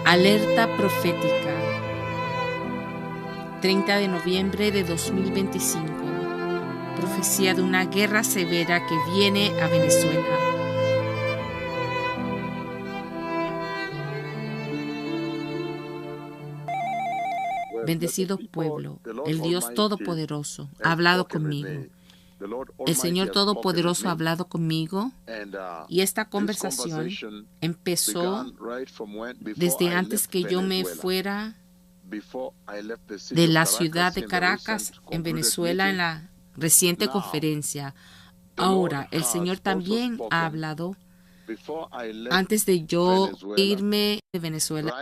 Alerta profética. 30 de noviembre de 2025. Profecía de una guerra severa que viene a Venezuela. Bendecido pueblo, el Dios Todopoderoso ha hablado conmigo. El Señor Todopoderoso ha hablado conmigo y esta conversación empezó desde antes que yo me fuera de la ciudad de Caracas, en Venezuela, en la reciente conferencia. Ahora, el Señor también ha hablado antes de yo irme de Venezuela.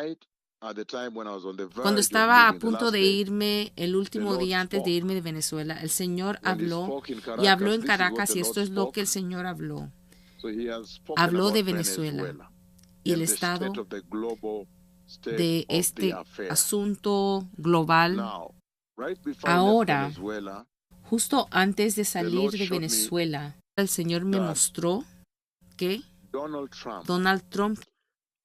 Cuando estaba a punto de irme, el último día antes de irme de Venezuela, el Señor habló y habló en Caracas, y esto es lo que el Señor habló. Habló de Venezuela y el estado de este asunto global. Ahora, justo antes de salir de Venezuela, el Señor me mostró que Donald Trump,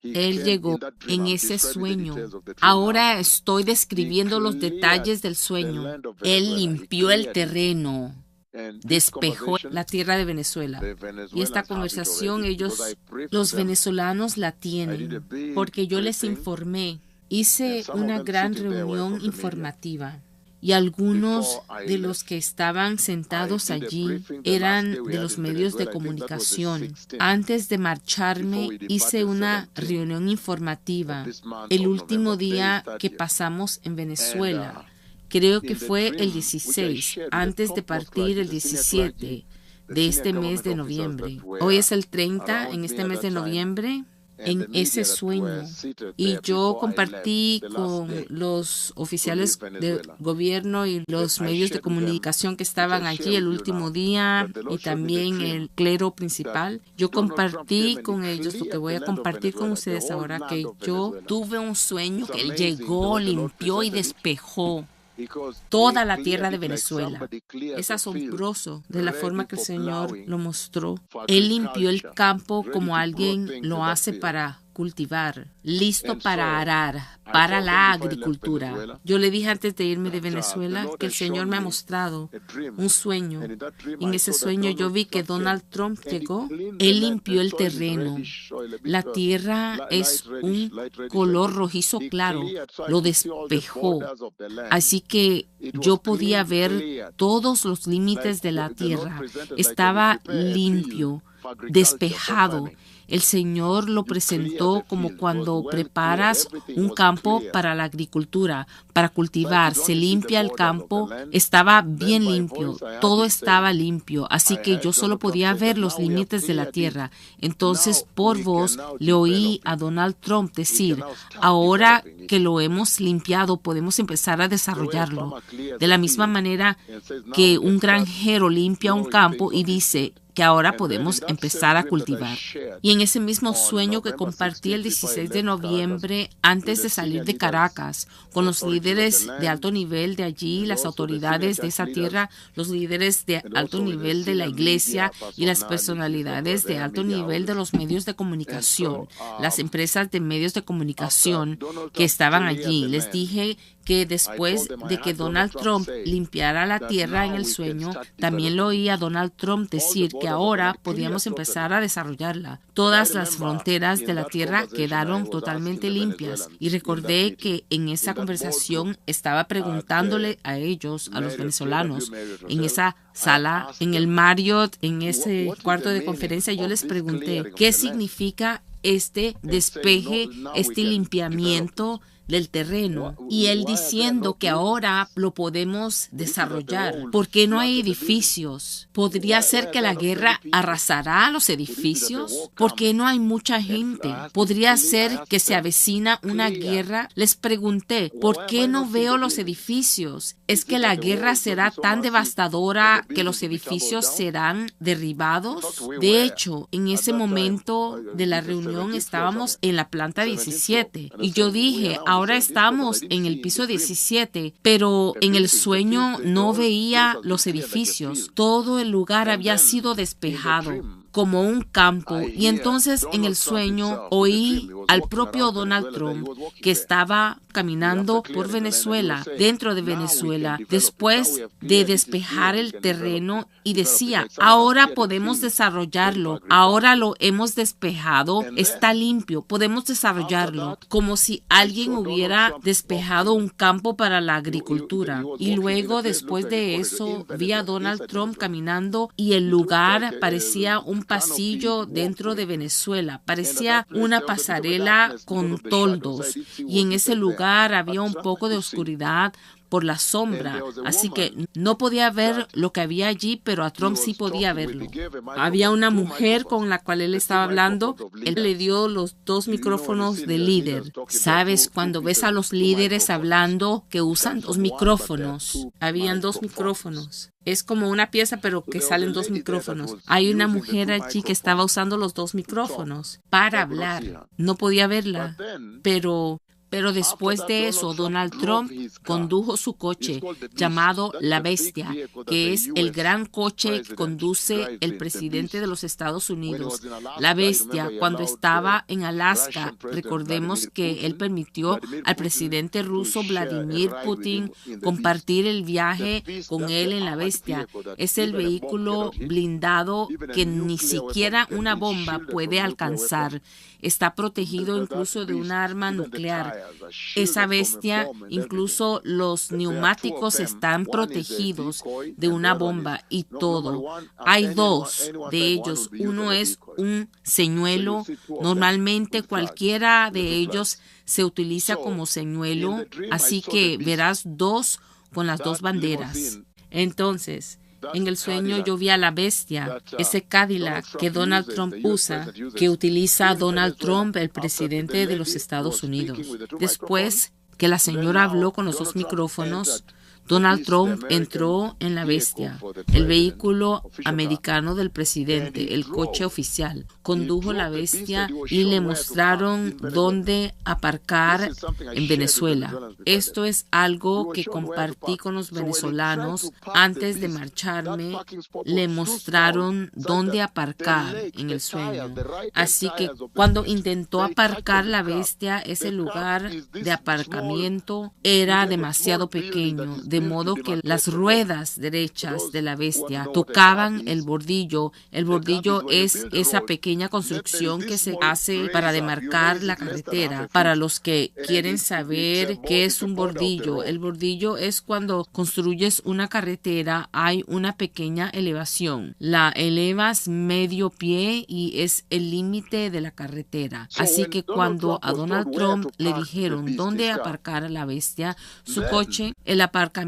él llegó en ese sueño. Ahora estoy describiendo los detalles del sueño. Él limpió el terreno, despejó la tierra de Venezuela. Y esta conversación los venezolanos la tienen, porque yo les informé. Hice una gran reunión informativa. Y algunos de los que estaban sentados allí eran de los medios de comunicación. Antes de marcharme, hice una reunión informativa el último día que pasamos en Venezuela. Creo que fue el 16, antes de partir el 17 de este mes de noviembre. Hoy es el 30 en este mes de noviembre. En ese sueño, y yo compartí con los oficiales de gobierno y los medios de comunicación que estaban allí el último día, y también el clero principal. Yo compartí con ellos lo que voy a compartir con ustedes ahora, que yo tuve un sueño que él llegó, limpió y despejó toda la tierra de Venezuela. Es asombroso de la forma que el Señor lo mostró. Él limpió el campo como alguien lo hace para cultivar, listo para arar, para la agricultura. Yo le dije antes de irme de Venezuela que el Señor me ha mostrado un sueño. Y en ese sueño yo vi que Donald Trump llegó. Él limpió el terreno. La tierra es un color rojizo claro. Lo despejó. Así que yo podía ver todos los límites de la tierra. Estaba limpio, despejado. El Señor lo presentó como cuando preparas un campo para la agricultura, para cultivar. Se limpia el campo, estaba bien limpio, todo estaba limpio, así que yo solo podía ver los límites de la tierra. Entonces, por voz, le oí a Donald Trump decir, ahora que lo hemos limpiado, podemos empezar a desarrollarlo. De la misma manera que un granjero limpia un campo y dice que ahora podemos empezar a cultivar. Y en ese mismo sueño que compartí el 16 de noviembre, antes de salir de Caracas, con los líderes de alto nivel de allí, las autoridades de esa tierra, los líderes de alto nivel de la iglesia y las personalidades de alto nivel de los medios de comunicación, las empresas de medios de comunicación que estaban allí, les dije que después de que Donald Trump limpiara la tierra en el sueño, también lo oí a Donald Trump decir que ahora podíamos empezar a desarrollarla. Todas las fronteras de la tierra quedaron totalmente limpias, y recordé que en esa conversación estaba preguntándole a ellos, a los venezolanos, en esa sala, en el Marriott, en ese cuarto de conferencia, yo les pregunté, ¿qué significa este despeje, este limpiamiento del terreno? Y él diciendo que ahora lo podemos desarrollar. ¿Por qué no hay edificios? ¿Podría ser que la guerra arrasará los edificios? ¿Por qué no hay mucha gente? ¿Podría ser que se avecina una guerra? Les pregunté, ¿por qué no veo los edificios? ¿Es que la guerra será tan devastadora que los edificios serán derribados? De hecho, en ese momento de la reunión estábamos en la planta 17 y yo dije, ahora estamos en el piso 17, pero en el sueño no veía los edificios. Todo el lugar había sido despejado. como un campo. Y entonces en el sueño oí al propio Donald Trump que estaba caminando por Venezuela, dentro de Venezuela, después de despejar el terreno, y decía: ahora podemos desarrollarlo, ahora lo hemos despejado, está limpio, podemos desarrollarlo, como si alguien hubiera despejado un campo para la agricultura. Y luego, después de eso, vi a Donald Trump caminando y el lugar parecía un pasillo dentro de Venezuela, parecía una pasarela con toldos, y en ese lugar había un poco de oscuridad por la sombra, así que no podía ver lo que había allí, pero a Trump sí podía verlo. Había una mujer con la cual él estaba hablando. Él le dio los 2 micrófonos de líder. ¿Sabes? Cuando ves a los líderes hablando que usan 2 micrófonos. Habían 2 micrófonos. Es como una pieza, pero que salen 2 micrófonos. Hay una mujer allí que estaba usando los 2 micrófonos para hablar. No podía verla, pero después de eso, Donald Trump condujo su coche llamado La Bestia, que es el gran coche que conduce el presidente de los Estados Unidos. La Bestia, cuando estaba en Alaska, recordemos que él permitió al presidente ruso Vladimir Putin compartir el viaje con él en La Bestia. Es el vehículo blindado que ni siquiera una bomba puede alcanzar. Está protegido incluso de un arma nuclear. Esa bestia, incluso los neumáticos están protegidos de una bomba y todo. Hay 2 de ellos. Uno es un señuelo. Normalmente cualquiera de ellos se utiliza como señuelo, así que verás 2 con las 2 banderas. Entonces, en el sueño yo vi a la bestia, ese Cadillac que Donald Trump usa, que utiliza Donald Trump, el presidente de los Estados Unidos. Después que la señora habló con los 2 micrófonos, Donald Trump entró en la bestia, el vehículo americano del presidente, el coche oficial. Condujo la bestia y le mostraron dónde aparcar en Venezuela. Esto es algo que compartí con los venezolanos antes de marcharme. Le mostraron dónde aparcar en el sueño. Así que cuando intentó aparcar la bestia, ese lugar de aparcamiento era demasiado pequeño, de modo que las ruedas derechas de la bestia tocaban el bordillo. El bordillo es esa pequeña construcción que se hace para demarcar la carretera. Para los que quieren saber qué es un bordillo, el bordillo es cuando construyes una carretera, hay una pequeña elevación. La elevas medio pie y es el límite de la carretera. Así que cuando a Donald Trump le dijeron dónde aparcar a la bestia, su coche, el aparcamiento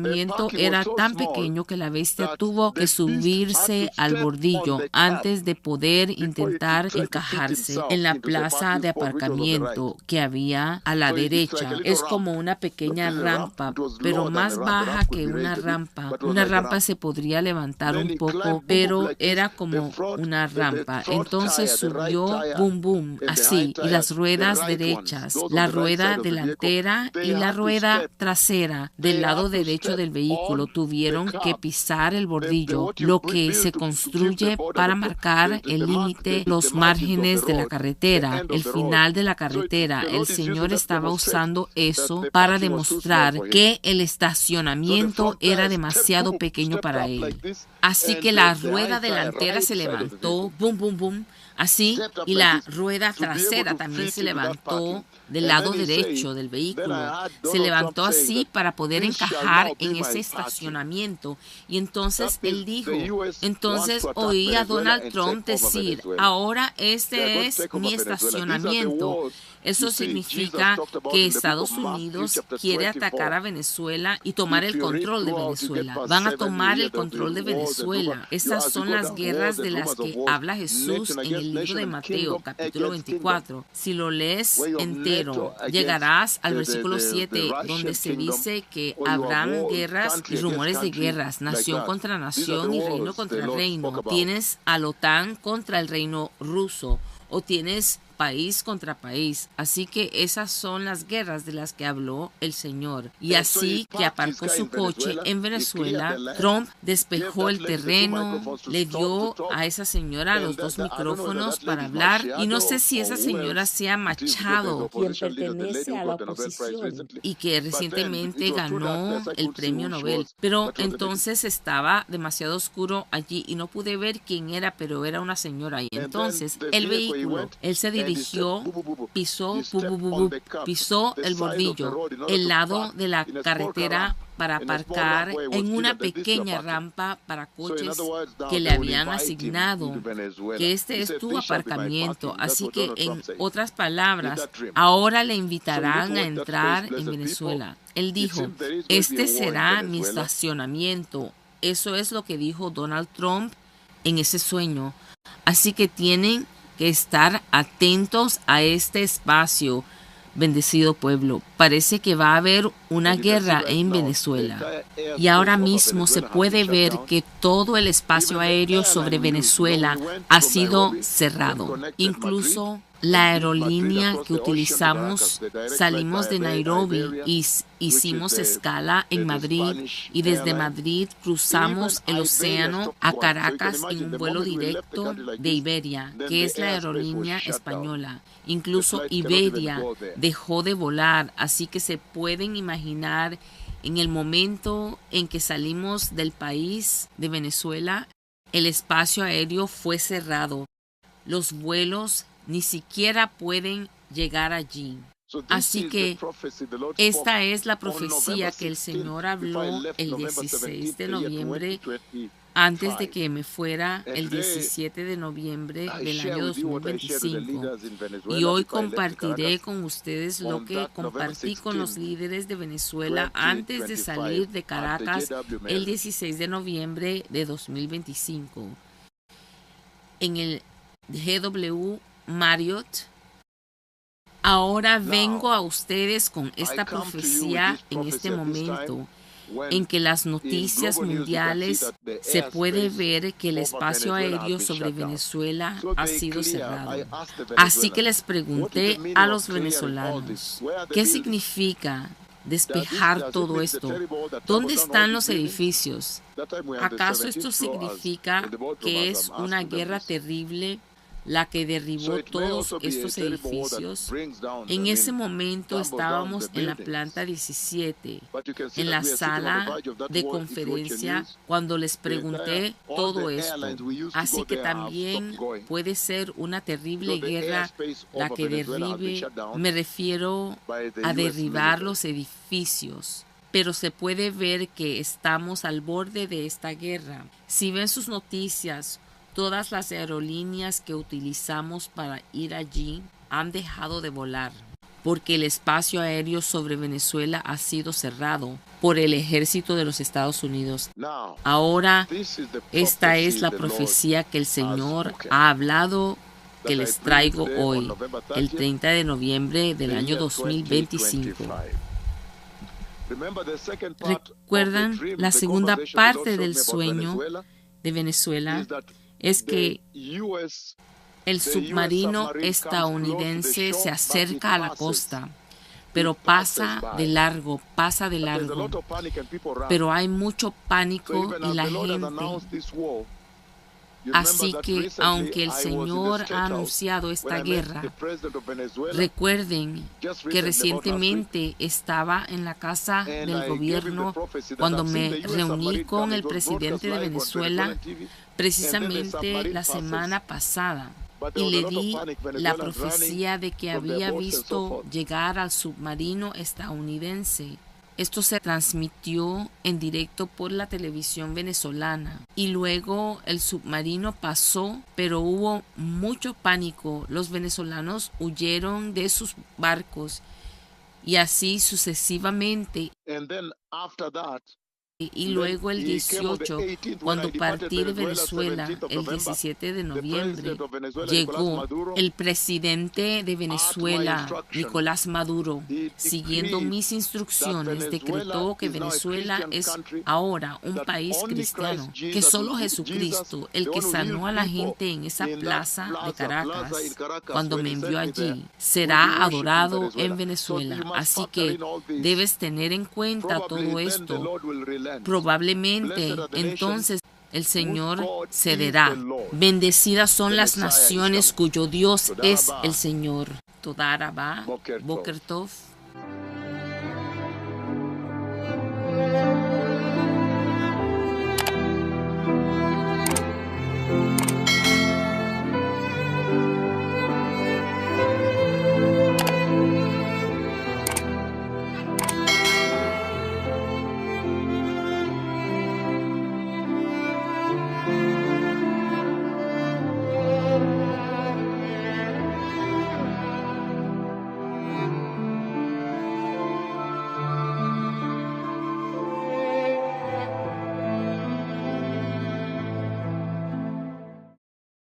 era tan pequeño que la bestia tuvo que subirse al bordillo antes de poder intentar encajarse en la plaza de aparcamiento que había a la derecha. Es como una pequeña rampa, pero más baja que una rampa. Una rampa se podría levantar un poco, pero era como una rampa. Entonces subió, boom, boom, así, y las ruedas derechas, la rueda delantera y la rueda trasera del lado derecho del vehículo tuvieron que pisar el bordillo, lo que se construye para marcar el límite, los márgenes de la carretera, el final de la carretera. El Señor estaba usando eso para demostrar que el estacionamiento era demasiado pequeño para él. Así que la rueda delantera se levantó, boom, boom, boom, así, y la rueda trasera también se levantó del lado derecho del vehículo. Se levantó así para poder encajar en ese estacionamiento. Y entonces él dijo, entonces oí a Donald Trump decir, ahora este es mi estacionamiento. Eso significa que Estados Unidos quiere atacar a Venezuela y tomar el control de Venezuela. Van a tomar el control de Venezuela. Esas son las guerras de las que habla Jesús en el libro de Mateo, capítulo 24. Si lo lees entero, llegarás al versículo 7, donde se dice que habrán guerras y rumores de guerras, nación contra nación y reino contra reino. Tienes a la OTAN contra el reino ruso, o tienes país contra país. Así que esas son las guerras de las que habló el Señor. Y así que aparcó su coche en Venezuela, Trump despejó el terreno, le dio a esa señora los 2 micrófonos para hablar, y no sé si esa señora sea Machado, quien pertenece a la oposición y que recientemente ganó el premio Nobel, pero entonces estaba demasiado oscuro allí y no pude ver quién era, pero era una señora. Y entonces el vehículo, él se dirigió, pisó el bordillo, el lado de la carretera para aparcar en una pequeña rampa para coches que le habían asignado, que este es tu aparcamiento. Así que, en otras palabras, ahora le invitarán a entrar en Venezuela. Él dijo, este será mi estacionamiento. Eso es lo que dijo Donald Trump en ese sueño. Así que tienen que estar atentos a este espacio. Bendecido pueblo, parece que va a haber una guerra en Venezuela. Y ahora mismo se puede ver que todo el espacio aéreo sobre Venezuela ha sido cerrado. Incluso la aerolínea que utilizamos, salimos de Nairobi y hicimos escala en Madrid, y desde Madrid cruzamos el océano a Caracas en un vuelo directo de Iberia, que es la aerolínea española. Incluso Iberia dejó de volar, así que se pueden imaginar en el momento en que salimos del país de Venezuela, el espacio aéreo fue cerrado. Los vuelos ni siquiera pueden llegar allí. Así que esta es la profecía que el Señor habló el 16 de noviembre, antes de que me fuera el 17 de noviembre del año 2025. Y hoy compartiré con ustedes lo que compartí con los líderes de Venezuela antes de salir de Caracas el 16 de noviembre de 2025. En el GW Marriott. Ahora vengo a ustedes con esta profecía en este momento en que las noticias mundiales se puede ver que el espacio aéreo sobre Venezuela ha sido cerrado. Así que les pregunté a los venezolanos, ¿qué significa despejar todo esto? ¿Dónde están los edificios? ¿Acaso esto significa que es una guerra terrible la que derribó todos estos edificios? En ese momento estábamos en la planta 17, en la sala de conferencia, cuando les pregunté todo esto. Así que también puede ser una terrible guerra la que derribe, me refiero a derribar los edificios. Pero se puede ver que estamos al borde de esta guerra. Si ven sus noticias, todas las aerolíneas que utilizamos para ir allí han dejado de volar, porque el espacio aéreo sobre Venezuela ha sido cerrado por el ejército de los Estados Unidos. Ahora, esta es la profecía que el Señor ha hablado, que les traigo hoy, el 30 de noviembre del año 2025. ¿Recuerdan la segunda parte del sueño de Venezuela? Es que el submarino estadounidense se acerca a la costa, pero pasa de largo, pero hay mucho pánico y la gente. Así que, aunque el Señor ha anunciado esta guerra, recuerden que recientemente estaba en la casa del gobierno cuando me reuní con el presidente de Venezuela precisamente la semana pasada, y le di la profecía de que había visto llegar al submarino estadounidense. Esto se transmitió en directo por la televisión venezolana, y luego el submarino pasó, pero hubo mucho pánico. Los venezolanos huyeron de sus barcos y así sucesivamente. Y luego el 18, cuando partí de Venezuela, el 17 de noviembre, llegó el presidente de Venezuela, Nicolás Maduro, siguiendo mis instrucciones, decretó que Venezuela es ahora un país cristiano, que solo Jesucristo, el que sanó a la gente en esa plaza de Caracas, cuando me envió allí, será adorado en Venezuela. Así que debes tener en cuenta todo esto. Probablemente entonces el Señor cederá. Bendecidas son las naciones cuyo Dios es el Señor. Toda Rabá, Boker Tov.